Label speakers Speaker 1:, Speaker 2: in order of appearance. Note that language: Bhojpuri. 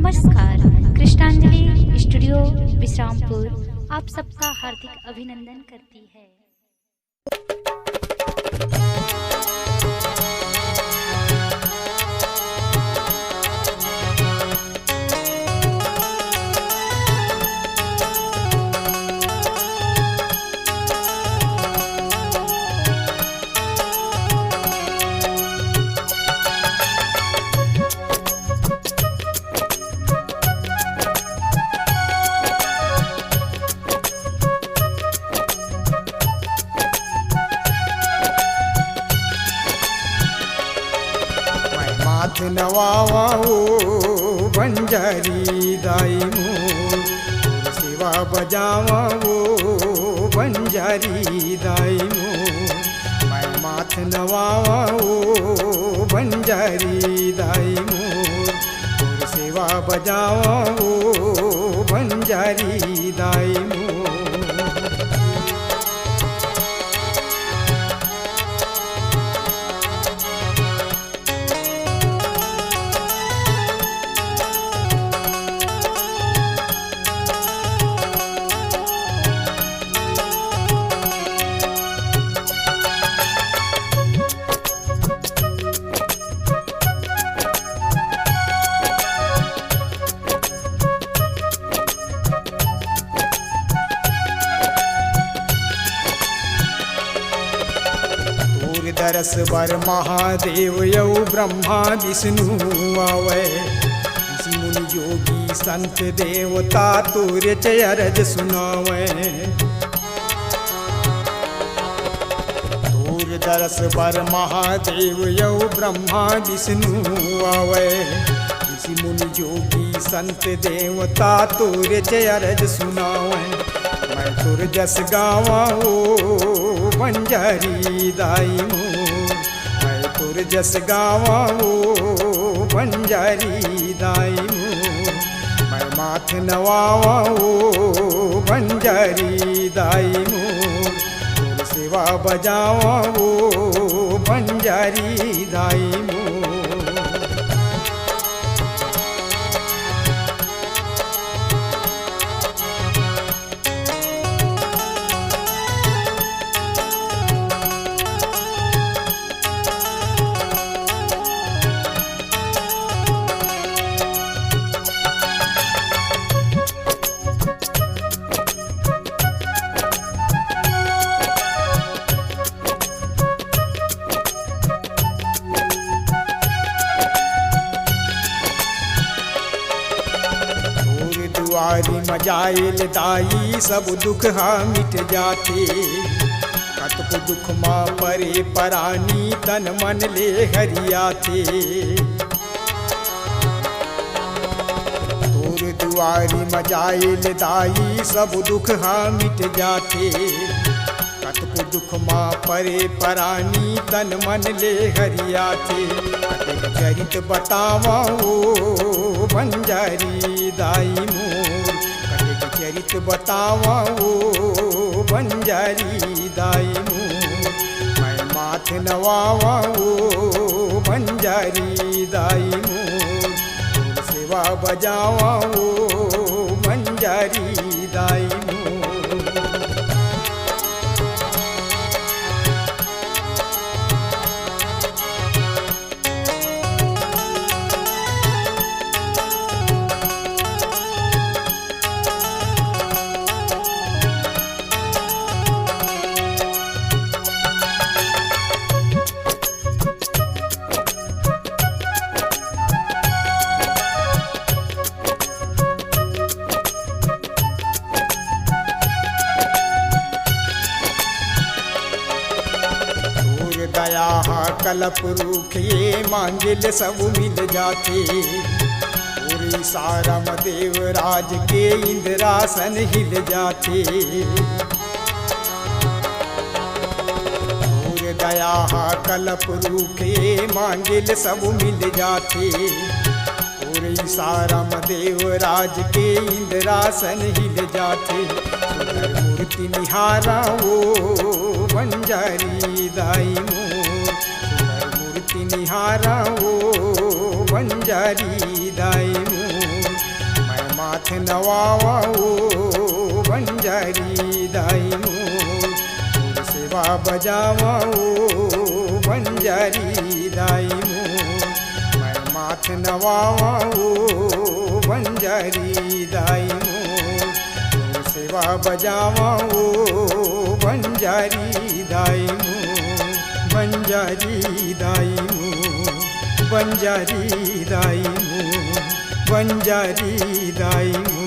Speaker 1: नमस्कार, कृष्णांजलि स्टूडियो विश्रामपुर आप सबका हार्दिक अभिनंदन करती है।
Speaker 2: नवावाओ बंजारी दाई मोर सेवा बजावाओ बंजारी दाई मोर मैं माथ नवावाओ बंजारी दाई मोर सेवा बजावाओ बंजारी दाई मोर। दरस बर महादेव यौ ब्रह्मा विष्णु आवे मुनि योगी संत देवता तोरे चरज सुनावे। तोर दरस बर महादेव यौ ब्रह्मा विष्णु आवे मुनि योगी संत देवता तोरे चरज सुनावे। मैं तोर जस गावाओ बंजारी दाई मोर मैं तोर जस गावाओ बंजारी दाई मोर मैं माथ नवाओ बंजारी दाई मोर तोर सेवा बजावाओ बंजारी दाई मोर। दुआरी मजाइल दाई सब दुख हा मिट जाते कतक दुख माँ परे परानी तन मन ले हरियाते। तोर दुआरी मजाइल दाई सब दुख हा मिट जाते कतक दुख माँ परे परानी तन मन ले हरियाते। कतक चरित बतावाओ बंजारी दाई मोर कतक चरित बतावाओ बंजारी दाई मोर मैं माथ नवावाओ बंजारी दाई मोर सेवा बजावाओ बंजारी दाई मोर। दया कल्प रूख ये मांगिल सब मिल जाते पूरी सारम देवराज के इंद्रासन हिल जाते। पूरे दया कल्प रूख ये मांगिल सब मिल जाते पूरी सारम देवराज के इंद्रासन हिल जाते। मूर्ति निहाराओ बंजारी दाई मोर मूर्ति निहाराओ बंजारी दाई मोर माथ नवावा ओ बंजारी दाई मोर, तोर सेवा बजावा ओ बंजारी दाई मोर, मैं माथ नवावा ओ बंजारी दाई मोर, तोर सेवा बजावा ओ बंजारी दाई मोर, बंजारी दाई मोर, बंजारी दाई मोर, बंजारी दाई मोर।